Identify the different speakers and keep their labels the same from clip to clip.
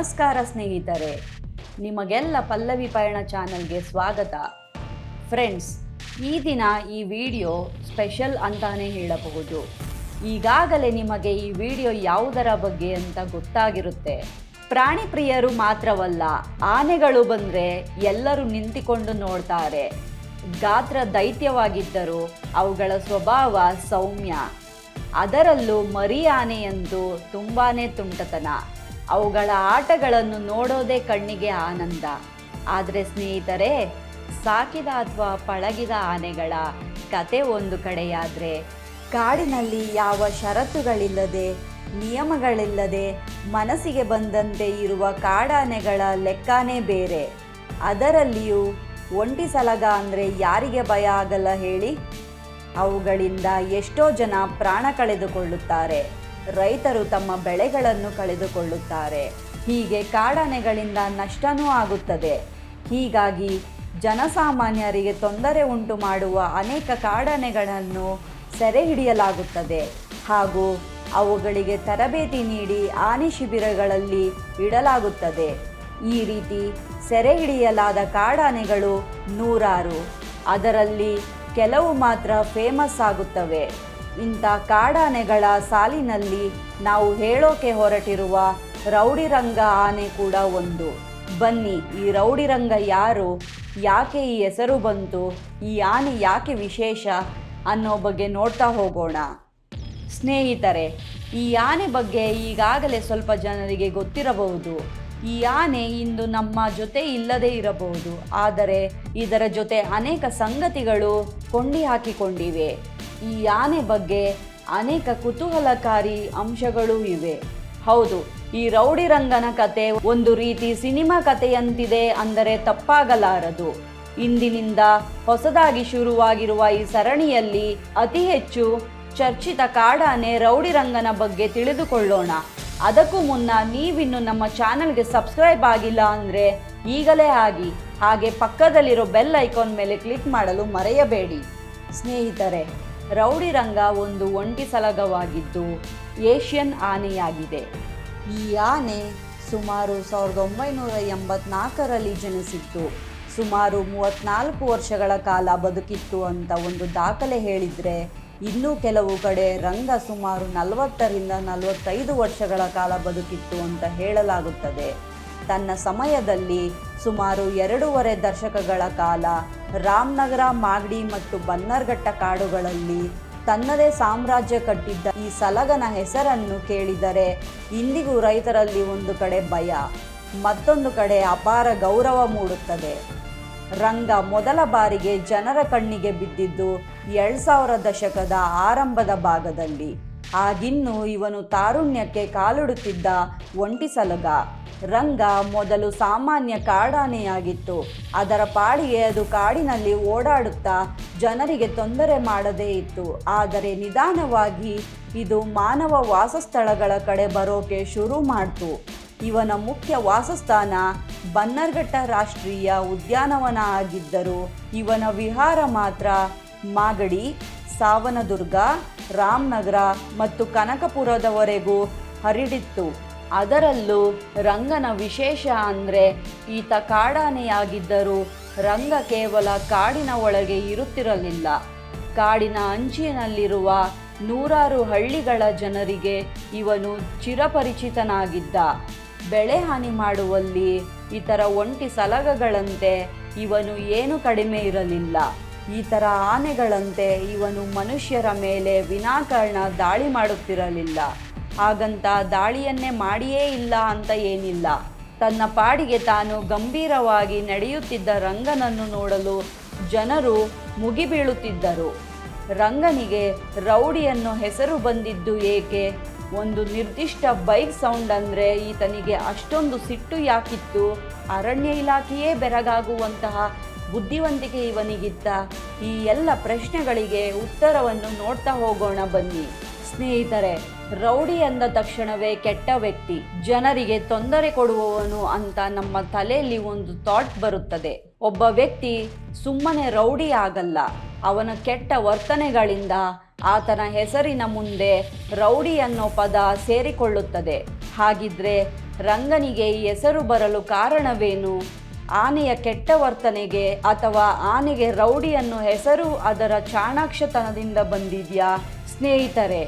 Speaker 1: ನಮಸ್ಕಾರ ಸ್ನೇಹಿತರೆ, ನಿಮಗೆಲ್ಲ ಪಲ್ಲವಿ ಪಯಣ ಚಾನಲ್ಗೆ ಸ್ವಾಗತ. ಫ್ರೆಂಡ್ಸ್, ಈ ದಿನ ಈ ವಿಡಿಯೋ ಸ್ಪೆಷಲ್ ಅಂತಾನೆ ಹೇಳಬಹುದು. ಈಗಾಗಲೇ ನಿಮಗೆ ಈ ವಿಡಿಯೋ ಯಾವುದರ ಬಗ್ಗೆ ಅಂತ ಗೊತ್ತಾಗಿರುತ್ತೆ. ಪ್ರಾಣಿ ಪ್ರಿಯರು ಮಾತ್ರವಲ್ಲ, ಆನೆಗಳು ಬಂದರೆ ಎಲ್ಲರೂ ನಿಂತುಕೊಂಡು ನೋಡ್ತಾರೆ. ಗಾತ್ರ ದೈತ್ಯವಾಗಿದ್ದರೂ ಅವುಗಳ ಸ್ವಭಾವ ಸೌಮ್ಯ. ಅದರಲ್ಲೂ ಮರಿ ಆನೆಯಂತೂ ತುಂಬಾ ತುಂಟತನ. ಅವುಗಳ ಆಟಗಳನ್ನು ನೋಡೋದೇ ಕಣ್ಣಿಗೆ ಆನಂದ. ಆದರೆ ಸ್ನೇಹಿತರೆ, ಸಾಕಿದ ಅಥವಾ ಪಳಗಿದ ಆನೆಗಳ ಕತೆ ಒಂದು ಕಡೆಯಾದರೆ, ಕಾಡಿನಲ್ಲಿ ಯಾವ ಷರತ್ತುಗಳಿಲ್ಲದೆ, ನಿಯಮಗಳಿಲ್ಲದೆ ಮನಸ್ಸಿಗೆ ಬಂದಂತೆ ಇರುವ ಕಾಡಾನೆಗಳ ಲೆಕ್ಕನೇ ಬೇರೆ. ಅದರಲ್ಲಿಯೂ ಒಂಟಿ ಸಲಗ ಅಂದರೆ ಯಾರಿಗೆ ಭಯ ಆಗಲ್ಲ ಹೇಳಿ? ಅವುಗಳಿಂದ ಎಷ್ಟೋ ಜನ ಪ್ರಾಣ ಕಳೆದುಕೊಳ್ಳುತ್ತಾರೆ. ರೈತರು ತಮ್ಮ ಬೆಳೆಗಳನ್ನು ಕಳೆದುಕೊಳ್ಳುತ್ತಾರೆ. ಹೀಗೆ ಕಾಡಾನೆಗಳಿಂದ ನಷ್ಟವೂ ಆಗುತ್ತದೆ. ಹೀಗಾಗಿ ಜನಸಾಮಾನ್ಯರಿಗೆ ತೊಂದರೆ ಉಂಟು ಮಾಡುವ ಅನೇಕ ಕಾಡಾನೆಗಳನ್ನು ಸೆರೆ ಹಿಡಿಯಲಾಗುತ್ತದೆ ಹಾಗೂ ಅವುಗಳಿಗೆ ತರಬೇತಿ ನೀಡಿ ಆನೆ ಶಿಬಿರಗಳಲ್ಲಿ ಇಡಲಾಗುತ್ತದೆ. ಈ ರೀತಿ ಸೆರೆ ಹಿಡಿಯಲಾದ ಕಾಡಾನೆಗಳು ನೂರಾರು. ಅದರಲ್ಲಿ ಕೆಲವು ಮಾತ್ರ ಫೇಮಸ್ ಆಗುತ್ತವೆ. ಇಂಥ ಕಾಡಾನೆಗಳ ಸಾಲಿನಲ್ಲಿ ನಾವು ಹೇಳೋಕೆ ಹೊರಟಿರುವ ರೌಡಿರಂಗ ಆನೆ ಕೂಡ ಒಂದು. ಬನ್ನಿ, ಈ ರೌಡಿರಂಗ ಯಾರು, ಯಾಕೆ ಈ ಹೆಸರು ಬಂತು, ಈ ಆನೆ ಯಾಕೆ ವಿಶೇಷ ಅನ್ನೋ ಬಗ್ಗೆ ನೋಡ್ತಾ ಹೋಗೋಣ. ಸ್ನೇಹಿತರೆ, ಈ ಆನೆ ಬಗ್ಗೆ ಈಗಾಗಲೇ ಸ್ವಲ್ಪ ಜನರಿಗೆ ಗೊತ್ತಿರಬಹುದು. ಈ ಆನೆ ಇಂದು ನಮ್ಮ ಜೊತೆ ಇಲ್ಲದೇ ಇರಬಹುದು, ಆದರೆ ಇದರ ಜೊತೆ ಅನೇಕ ಸಂಗತಿಗಳು ಕೊಂಡಿ ಹಾಕಿಕೊಂಡಿವೆ. ಈ ಆನೆ ಬಗ್ಗೆ ಅನೇಕ ಕುತೂಹಲಕಾರಿ ಅಂಶಗಳೂ ಇವೆ. ಹೌದು, ಈ ರೌಡಿರಂಗನ ಕತೆ ಒಂದು ರೀತಿ ಸಿನಿಮಾ ಕಥೆಯಂತಿದೆ ಅಂದರೆ ತಪ್ಪಾಗಲಾರದು. ಇಂದಿನಿಂದ ಹೊಸದಾಗಿ ಶುರುವಾಗಿರುವ ಈ ಸರಣಿಯಲ್ಲಿ ಅತಿ ಹೆಚ್ಚು ಚರ್ಚಿತ ಕಾಡಾನೆ ರೌಡಿರಂಗನ ಬಗ್ಗೆ ತಿಳಿದುಕೊಳ್ಳೋಣ. ಅದಕ್ಕೂ ಮುನ್ನ ನೀವಿನ್ನು ನಮ್ಮ ಚಾನಲ್ಗೆ ಸಬ್ಸ್ಕ್ರೈಬ್ ಆಗಿಲ್ಲ ಅಂದರೆ ಈಗಲೇ ಆಗಿ, ಹಾಗೆ ಪಕ್ಕದಲ್ಲಿರೋ ಬೆಲ್ ಐಕಾನ್ ಮೇಲೆ ಕ್ಲಿಕ್ ಮಾಡಲು ಮರೆಯಬೇಡಿ. ಸ್ನೇಹಿತರೆ, ರೌಡಿರಂಗ ಒಂದು ಒಂಟಿ ಸಲಗವಾಗಿದ್ದು ಏಷ್ಯನ್ ಆನೆಯಾಗಿದೆ. ಈ ಆನೆ ಸುಮಾರು 1984ರಲ್ಲಿ ಜನಿಸಿತ್ತು. ಸುಮಾರು 34 ವರ್ಷಗಳ ಕಾಲ ಬದುಕಿತ್ತು ಅಂತ ಒಂದು ದಾಖಲೆ ಹೇಳಿದರೆ, ಇನ್ನೂ ಕೆಲವು ಕಡೆ ರಂಗ ಸುಮಾರು 40ರಿಂದ 45 ವರ್ಷಗಳ ಕಾಲ ಬದುಕಿತ್ತು ಅಂತ ಹೇಳಲಾಗುತ್ತದೆ. ತನ್ನ ಸಮಯದಲ್ಲಿ ಸುಮಾರು 2.5 ದಶಕಗಳ ಕಾಲ ರಾಮನಗರ, ಮಾಗಡಿ ಮತ್ತು ಬನ್ನರ್ಘಟ್ಟ ಕಾಡುಗಳಲ್ಲಿ ತನ್ನದೇ ಸಾಮ್ರಾಜ್ಯ ಕಟ್ಟಿದ್ದ ಈ ಸಲಗನ ಹೆಸರನ್ನು ಕೇಳಿದರೆ ಇಂದಿಗೂ ರೈತರಲ್ಲಿ ಒಂದು ಕಡೆ ಭಯ, ಮತ್ತೊಂದು ಕಡೆ ಅಪಾರ ಗೌರವ ಮೂಡುತ್ತದೆ. ರಂಗ ಮೊದಲ ಬಾರಿಗೆ ಜನರ ಕಣ್ಣಿಗೆ ಬಿದ್ದಿದ್ದು 2000 ದಶಕದ ಆರಂಭದ ಭಾಗದಲ್ಲಿ. ಆಗಿನ್ನೂ ಇವನು ತಾರುಣ್ಯಕ್ಕೆ ಕಾಲಿಡುತ್ತಿದ್ದ ಒಂಟಿ ಸಲಗ. ರಂಗ ಮೊದಲು ಸಾಮಾನ್ಯ ಕಾಡಾನೆಯಾಗಿತ್ತು. ಅದರ ಪಾಡಿಗೆ ಅದು ಕಾಡಿನಲ್ಲಿ ಓಡಾಡುತ್ತಾ ಜನರಿಗೆ ತೊಂದರೆ ಮಾಡದೇ ಇತ್ತು. ಆದರೆ ನಿಧಾನವಾಗಿ ಇದು ಮಾನವ ವಾಸಸ್ಥಳಗಳ ಕಡೆ ಬರೋಕೆ ಶುರು ಮಾಡ್ತು. ಇವನ ಮುಖ್ಯ ವಾಸಸ್ಥಾನ ಬನ್ನರ್ಘಟ್ಟ ರಾಷ್ಟ್ರೀಯ ಉದ್ಯಾನವನ ಆಗಿದ್ದರೂ ಇವನ ವಿಹಾರ ಮಾತ್ರ ಮಾಗಡಿ, ಸಾವನದುರ್ಗ, ರಾಮನಗರ ಮತ್ತು ಕನಕಪುರದವರೆಗೂ ಹರಡಿತ್ತು. ಅದರಲ್ಲೂ ರಂಗನ ವಿಶೇಷ ಅಂದರೆ ಈತ ಕಾಡಾನೆಯಾಗಿದ್ದರೂ ರಂಗ ಕೇವಲ ಕಾಡಿನ ಒಳಗೆ ಇರುತ್ತಿರಲಿಲ್ಲ. ಕಾಡಿನ ಅಂಚಿನಲ್ಲಿರುವ ನೂರಾರು ಹಳ್ಳಿಗಳ ಜನರಿಗೆ ಇವನು ಚಿರಪರಿಚಿತನಾಗಿದ್ದ. ಬೆಳೆ ಹಾನಿ ಮಾಡುವಲ್ಲಿ ಇತರ ಒಂಟಿ ಸಲಗಗಳಂತೆ ಇವನು ಏನು ಕಡಿಮೆ ಇರಲಿಲ್ಲ. ಇತರ ಆನೆಗಳಂತೆ ಇವನು ಮನುಷ್ಯರ ಮೇಲೆ ವಿನಾಕಾರಣ ದಾಳಿ ಮಾಡುತ್ತಿರಲಿಲ್ಲ. ಹಾಗಂತ ದಾಳಿಯನ್ನೇ ಮಾಡಿಯೇ ಇಲ್ಲ ಅಂತ ಏನಿಲ್ಲ. ತನ್ನ ಪಾಡಿಗೆ ತಾನು ಗಂಭೀರವಾಗಿ ನಡೆಯುತ್ತಿದ್ದ ರಂಗನನ್ನು ನೋಡಲು ಜನರು ಮುಗಿಬೀಳುತ್ತಿದ್ದರು. ರಂಗನಿಗೆ ರೌಡಿ ಅನ್ನೋ ಹೆಸರು ಬಂದಿದ್ದು ಏಕೆ? ಒಂದು ನಿರ್ದಿಷ್ಟ ಬೈಕ್ ಸೌಂಡ್ ಅಂದರೆ ಈತನಿಗೆ ಅಷ್ಟೊಂದು ಸಿಟ್ಟು ಯಾಕಿತ್ತು? ಅರಣ್ಯ ಇಲಾಖೆಯೇ ಬೆರಗಾಗುವಂತಹ ಬುದ್ಧಿವಂತಿಕೆ ಇವನಿಗಿತ್ತ? ಈ ಎಲ್ಲ ಪ್ರಶ್ನೆಗಳಿಗೆ ಉತ್ತರವನ್ನು ನೋಡ್ತಾ ಹೋಗೋಣ ಬನ್ನಿ. ಸ್ನೇಹಿತರೆ, ರೌಡಿ ಅಂದ ತಕ್ಷಣವೇ ಕೆಟ್ಟ ವ್ಯಕ್ತಿ, ಜನರಿಗೆ ತೊಂದರೆ ಕೊಡುವವನು ಅಂತ ನಮ್ಮ ತಲೆಯಲ್ಲಿ ಒಂದು ಥಾಟ್ ಬರುತ್ತದೆ. ಒಬ್ಬ ವ್ಯಕ್ತಿ ಸುಮ್ಮನೆ ರೌಡಿ ಆಗಲ್ಲ, ಅವನ ಕೆಟ್ಟ ವರ್ತನೆಗಳಿಂದ ಆತನ ಹೆಸರಿನ ಮುಂದೆ ರೌಡಿ ಅನ್ನೋ ಪದ ಸೇರಿಕೊಳ್ಳುತ್ತದೆ. ಹಾಗಿದ್ರೆ ರಂಗನಿಗೆ ಈ ಹೆಸರು ಬರಲು ಕಾರಣವೇನು? ಆನೆಯ ಕೆಟ್ಟ ವರ್ತನೆಗೆ ಅಥವಾ ಆನೆಗೆ ರೌಡಿ ಅನ್ನೋ ಹೆಸರು ಅದರ ಚಾಣಾಕ್ಷತನದಿಂದ ಬಂದಿದೆಯಾ? ಸ್ನೇಹಿತರೆ,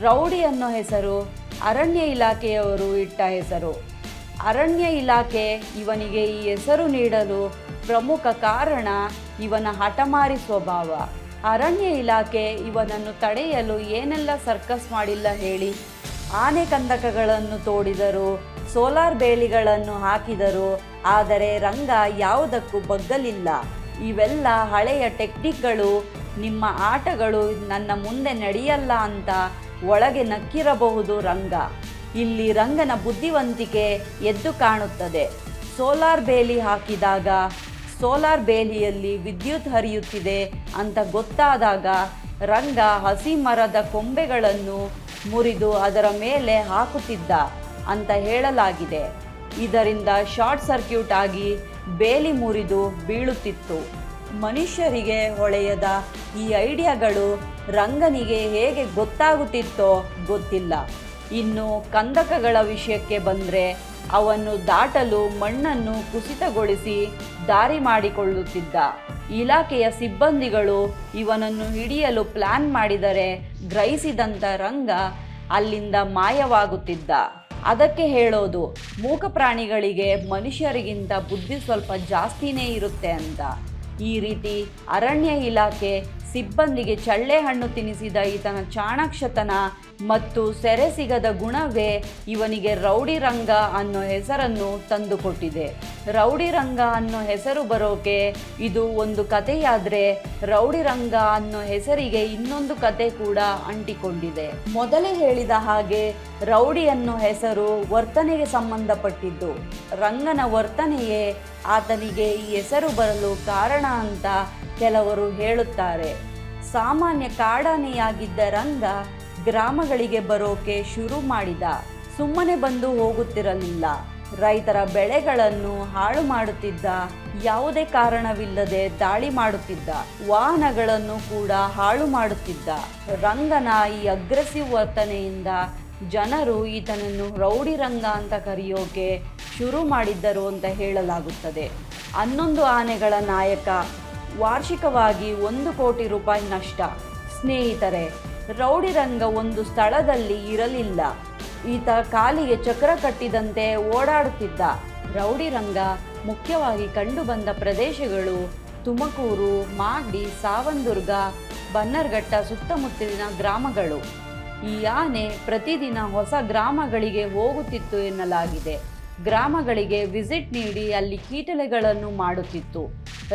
Speaker 1: ರೌಡಿ ಅನ್ನೋ ಹೆಸರು ಅರಣ್ಯ ಇಲಾಖೆಯವರು ಇಟ್ಟ ಹೆಸರು. ಅರಣ್ಯ ಇಲಾಖೆ ಇವನಿಗೆ ಈ ಹೆಸರು ನೀಡಲು ಪ್ರಮುಖ ಕಾರಣ ಇವನ ಹಠಮಾರಿ ಸ್ವಭಾವ. ಅರಣ್ಯ ಇಲಾಖೆ ಇವನನ್ನು ತಡೆಯಲು ಏನೆಲ್ಲ ಸರ್ಕಸ್ ಮಾಡಿಲ್ಲ ಹೇಳಿ. ಆನೆ ಕಂದಕಗಳನ್ನು ತೋಡಿದರು, ಸೋಲಾರ್ ಬೇಲಿಗಳನ್ನು ಹಾಕಿದರು, ಆದರೆ ರಂಗ ಯಾವುದಕ್ಕೂ ಬಗ್ಗಲಿಲ್ಲ. ಇವೆಲ್ಲ ಹಳೆಯ ಟೆಕ್ನಿಕ್ಗಳು, ನಿಮ್ಮ ಆಟಗಳು ನನ್ನ ಮುಂದೆ ನಡೆಯಲ್ಲ ಅಂತ ಒಳಗೆ ನಕ್ಕಿರಬಹುದು ರಂಗ. ಇಲ್ಲಿ ರಂಗನ ಬುದ್ಧಿವಂತಿಕೆ ಎದ್ದು ಕಾಣುತ್ತದೆ. ಸೋಲಾರ್ ಬೇಲಿ ಹಾಕಿದಾಗ ಸೋಲಾರ್ ಬೇಲಿಯಲ್ಲಿ ವಿದ್ಯುತ್ ಹರಿಯುತ್ತಿದೆ ಅಂತ ಗೊತ್ತಾದಾಗ ರಂಗ ಹಸಿ ಮರದ ಕೊಂಬೆಗಳನ್ನು ಮುರಿದು ಅದರ ಮೇಲೆ ಹಾಕುತ್ತಿದ್ದ ಅಂತ ಹೇಳಲಾಗಿದೆ. ಇದರಿಂದ ಶಾರ್ಟ್ ಸರ್ಕ್ಯೂಟ್ ಆಗಿ ಬೇಲಿ ಮುರಿದು ಬೀಳುತ್ತಿತ್ತು. ಮನುಷ್ಯರಿಗೆ ಹೊಳೆಯದ ಈ ಐಡಿಯಾಗಳು ರಂಗನಿಗೆ ಹೇಗೆ ಗೊತ್ತಾಗುತ್ತಿತ್ತೋ ಗೊತ್ತಿಲ್ಲ. ಇನ್ನು ಕಂದಕಗಳ ವಿಷಯಕ್ಕೆ ಬಂದರೆ ಅವನ್ನು ದಾಟಲು ಮಣ್ಣನ್ನು ಕುಸಿತಗೊಳಿಸಿ ದಾರಿ ಮಾಡಿಕೊಳ್ಳುತ್ತಿದ್ದ. ಇಲಾಖೆಯ ಸಿಬ್ಬಂದಿಗಳು ಇವನನ್ನು ಹಿಡಿಯಲು ಪ್ಲಾನ್ ಮಾಡಿದರೆ ಗ್ರಹಿಸಿದಂಥ ರಂಗ ಅಲ್ಲಿಂದ ಮಾಯವಾಗುತ್ತಿದ್ದ. ಅದಕ್ಕೆ ಹೇಳೋದು, ಮೂಕ ಪ್ರಾಣಿಗಳಿಗೆ ಮನುಷ್ಯರಿಗಿಂತ ಬುದ್ಧಿ ಸ್ವಲ್ಪ ಜಾಸ್ತಿನೇ ಇರುತ್ತೆ ಅಂತ. ಈ ರೀತಿ ಅರಣ್ಯ ಇಲಾಖೆ ಸಿಬ್ಬಂದಿಗೆ ಚಳ್ಳೆ ಹಣ್ಣು ತಿನ್ನಿಸಿದ ಈತನ ಚಾಣಾಕ್ಷತನ ಮತ್ತು ಸೆರೆ ಸಿಗದ ಗುಣವೇ ಇವನಿಗೆ ರೌಡಿ ರಂಗ ಅನ್ನೋ ಹೆಸರನ್ನು ತಂದುಕೊಟ್ಟಿದೆ. ರೌಡಿ ರಂಗ ಅನ್ನೋ ಹೆಸರು ಬರೋಕೆ ಇದು ಒಂದು ಕಥೆಯಾದರೆ, ರೌಡಿ ರಂಗ ಅನ್ನೋ ಹೆಸರಿಗೆ ಇನ್ನೊಂದು ಕತೆ ಕೂಡ ಅಂಟಿಕೊಂಡಿದೆ. ಮೊದಲೇ ಹೇಳಿದ ಹಾಗೆ ರೌಡಿ ಅನ್ನೋ ಹೆಸರು ವರ್ತನೆಗೆ ಸಂಬಂಧಪಟ್ಟಿದ್ದು. ರಂಗನ ವರ್ತನೆಯೇ ಆತನಿಗೆ ಈ ಹೆಸರು ಬರಲು ಕಾರಣ ಅಂತ ಕೆಲವರು ಹೇಳುತ್ತಾರೆ. ಸಾಮಾನ್ಯ ಕಾಡಾನೆಯಾಗಿದ್ದ ರಂಗ ಗ್ರಾಮಗಳಿಗೆ ಬರೋಕೆ ಶುರು ಮಾಡಿದ. ಸುಮ್ಮನೆ ಬಂದು ಹೋಗುತ್ತಿರಲಿಲ್ಲ. ರೈತರ ಬೆಳೆಗಳನ್ನು ಹಾಳು ಮಾಡುತ್ತಿದ್ದ. ಯಾವುದೇ ಕಾರಣವಿಲ್ಲದೆ ದಾಳಿ ಮಾಡುತ್ತಿದ್ದ. ವಾಹನಗಳನ್ನು ಕೂಡ ಹಾಳು ಮಾಡುತ್ತಿದ್ದ. ರಂಗನ ಈ ಅಗ್ರೆಸಿವ್ ವರ್ತನೆಯಿಂದ ಜನರು ಈತನನ್ನು ರೌಡಿ ರಂಗ ಅಂತ ಕರೆಯೋಕೆ ಶುರು ಮಾಡಿದ್ದರು ಅಂತ ಹೇಳಲಾಗುತ್ತದೆ. 11 ಆನೆಗಳ ನಾಯಕ, ವಾರ್ಷಿಕವಾಗಿ 1 ಕೋಟಿ ರೂಪಾಯಿ ನಷ್ಟ. ಸ್ನೇಹಿತರೆ, ರೌಡಿ ರಂಗ ಒಂದು ಸ್ಥಳದಲ್ಲಿ ಇರಲಿಲ್ಲ. ಈತ ಕಾಲಿಗೆ ಚಕ್ರ ಕಟ್ಟಿದಂತೆ ಓಡಾಡುತ್ತಿದ್ದ. ರೌಡಿ ರಂಗ ಮುಖ್ಯವಾಗಿ ಕಂಡುಬಂದ ಪ್ರದೇಶಗಳು ತುಮಕೂರು, ಮಾಗಡಿ, ಸಾವಂದುರ್ಗ, ಬನ್ನರ್ಘಟ್ಟ ಸುತ್ತಮುತ್ತಲಿನ ಗ್ರಾಮಗಳು. ಈ ಆನೆ ಪ್ರತಿದಿನ ಹೊಸ ಗ್ರಾಮಗಳಿಗೆ ಹೋಗುತ್ತಿತ್ತು ಎನ್ನಲಾಗಿದೆ. ಗ್ರಾಮಗಳಿಗೆ ವಿಸಿಟ್ ನೀಡಿ ಅಲ್ಲಿ ಕೀಟಲೆಗಳನ್ನು ಮಾಡುತ್ತಿತ್ತು.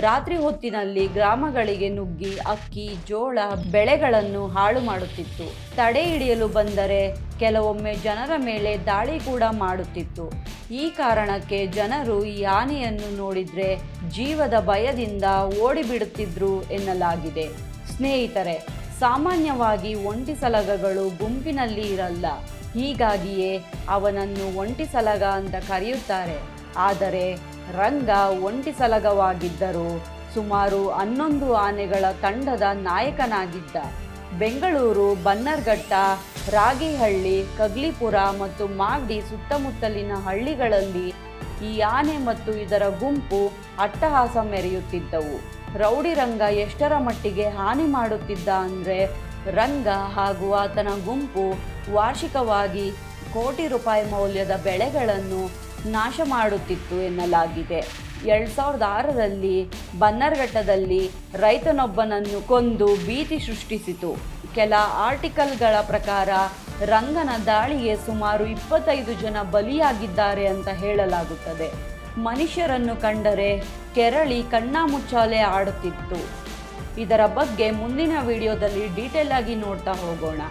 Speaker 1: ರಾತ್ರಿ ಹೊತ್ತಿನಲ್ಲಿ ಗ್ರಾಮಗಳಿಗೆ ನುಗ್ಗಿ ಅಕ್ಕಿ, ಜೋಳ, ಬೆಳೆಗಳನ್ನು ಹಾಳು ಮಾಡುತ್ತಿತ್ತು. ತಡೆ ಹಿಡಿಯಲು ಬಂದರೆ ಕೆಲವೊಮ್ಮೆ ಜನರ ಮೇಲೆ ದಾಳಿ ಕೂಡ ಮಾಡುತ್ತಿತ್ತು. ಈ ಕಾರಣಕ್ಕೆ ಜನರು ಈ ಆನೆಯನ್ನು ನೋಡಿದರೆ ಜೀವದ ಭಯದಿಂದ ಓಡಿಬಿಡುತ್ತಿದ್ರು ಎನ್ನಲಾಗಿದೆ. ಸ್ನೇಹಿತರೆ, ಸಾಮಾನ್ಯವಾಗಿ ಒಂಟಿ ಸಲಗಗಳು ಗುಂಪಿನಲ್ಲಿ ಇರಲ್ಲ. ಹೀಗಾಗಿಯೇ ಅವನನ್ನು ಒಂಟಿ ಸಲಗ ಅಂತ ಕರೆಯುತ್ತಾರೆ. ಆದರೆ ರಂಗ ಒಂಟಿ ಸಲಗವಾಗಿದ್ದರೂ ಸುಮಾರು 11 ಆನೆಗಳ ತಂಡದ ನಾಯಕನಾಗಿದ್ದ. ಬೆಂಗಳೂರು, ಬನ್ನರ್ಘಟ್ಟ, ರಾಗಿಹಳ್ಳಿ, ಕಗ್ಲಿಪುರ ಮತ್ತು ಮಾಗಡಿ ಸುತ್ತಮುತ್ತಲಿನ ಹಳ್ಳಿಗಳಲ್ಲಿ ಈ ಆನೆ ಮತ್ತು ಇದರ ಗುಂಪು ಅಟ್ಟಹಾಸ ಮೆರೆಯುತ್ತಿದ್ದವು. ರೌಡಿ ರಂಗ ಎಷ್ಟರ ಮಟ್ಟಿಗೆ ಹಾನಿ ಮಾಡುತ್ತಿದ್ದ ಅಂದರೆ, ರಂಗ ಹಾಗೂ ಆತನ ಗುಂಪು ವಾರ್ಷಿಕವಾಗಿ ಕೋಟಿ ರೂಪಾಯಿ ಮೌಲ್ಯದ ಬೆಳೆಗಳನ್ನು ನಾಶ ಮಾಡುತ್ತಿತ್ತು ಎನ್ನಲಾಗಿದೆ. 2006ರಲ್ಲಿ ಬನ್ನರ್ಘಟ್ಟದಲ್ಲಿ ರೈತನೊಬ್ಬನನ್ನು ಕೊಂದು ಭೀತಿ ಸೃಷ್ಟಿಸಿತು. ಕೆಲ ಆರ್ಟಿಕಲ್ಗಳ ಪ್ರಕಾರ ರಂಗನ ದಾಳಿಗೆ ಸುಮಾರು 25 ಜನ ಬಲಿಯಾಗಿದ್ದಾರೆ ಅಂತ ಹೇಳಲಾಗುತ್ತದೆ. ಮನುಷ್ಯರನ್ನು ಕಂಡರೆ ಕೆರಳಿ ಕಣ್ಣಾಮುಚ್ಚಾಲೆ ಆಡುತ್ತಿತ್ತು. ಇದರ ಬಗ್ಗೆ ಮುಂದಿನ ವಿಡಿಯೋದಲ್ಲಿ ಡೀಟೇಲ್ ಆಗಿ ನೋಡ್ತಾ ಹೋಗೋಣ.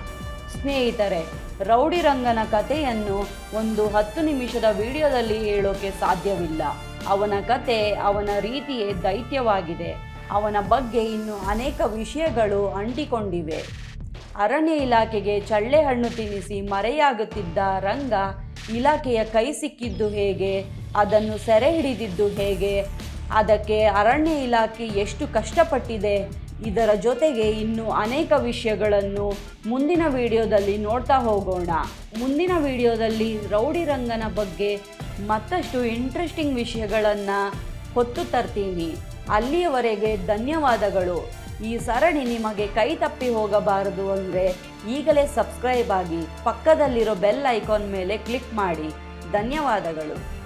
Speaker 1: ಸ್ನೇಹಿತರೆ, ರೌಡಿ ರಂಗನ ಕಥೆಯನ್ನು ಒಂದು 10 ನಿಮಿಷದ ವಿಡಿಯೋದಲ್ಲಿ ಹೇಳೋಕೆ ಸಾಧ್ಯವಿಲ್ಲ. ಅವನ ಕತೆ, ಅವನ ರೀತಿಯೇ ದೈತ್ಯವಾಗಿದೆ. ಅವನ ಬಗ್ಗೆ ಇನ್ನೂ ಅನೇಕ ವಿಷಯಗಳು ಅಂಟಿಕೊಂಡಿವೆ. ಅರಣ್ಯ ಇಲಾಖೆಗೆ ಚಳ್ಳೆ ಹಣ್ಣು ತಿನ್ನಿಸಿ ಮರೆಯಾಗುತ್ತಿದ್ದ ರಂಗ ಇಲಾಖೆಯ ಕೈ ಸಿಕ್ಕಿದ್ದು ಹೇಗೆ, ಅದನ್ನು ಸೆರೆ ಹಿಡಿದಿದ್ದು ಹೇಗೆ, ಅದಕ್ಕೆ ಅರಣ್ಯ ಇಲಾಖೆ ಎಷ್ಟು ಕಷ್ಟಪಟ್ಟಿದೆ, ಇದರ ಜೊತೆಗೆ ಇನ್ನೂ ಅನೇಕ ವಿಷಯಗಳನ್ನು ಮುಂದಿನ ವಿಡಿಯೋದಲ್ಲಿ ನೋಡ್ತಾ ಹೋಗೋಣ. ಮುಂದಿನ ವಿಡಿಯೋದಲ್ಲಿ ರೌಡಿ ರಂಗನ ಬಗ್ಗೆ ಮತ್ತಷ್ಟು ಇಂಟ್ರೆಸ್ಟಿಂಗ್ ವಿಷಯಗಳನ್ನು ಹೊತ್ತು ತರ್ತೀನಿ. ಅಲ್ಲಿಯವರೆಗೆ ಧನ್ಯವಾದಗಳು. ಈ ಸರಣಿ ನಿಮಗೆ ಕೈ ತಪ್ಪಿ ಹೋಗಬಾರದು ಅಂದರೆ ಈಗಲೇ ಸಬ್ಸ್ಕ್ರೈಬ್ ಆಗಿ ಪಕ್ಕದಲ್ಲಿರೋ ಬೆಲ್ ಐಕಾನ್ ಮೇಲೆ ಕ್ಲಿಕ್ ಮಾಡಿ. ಧನ್ಯವಾದಗಳು.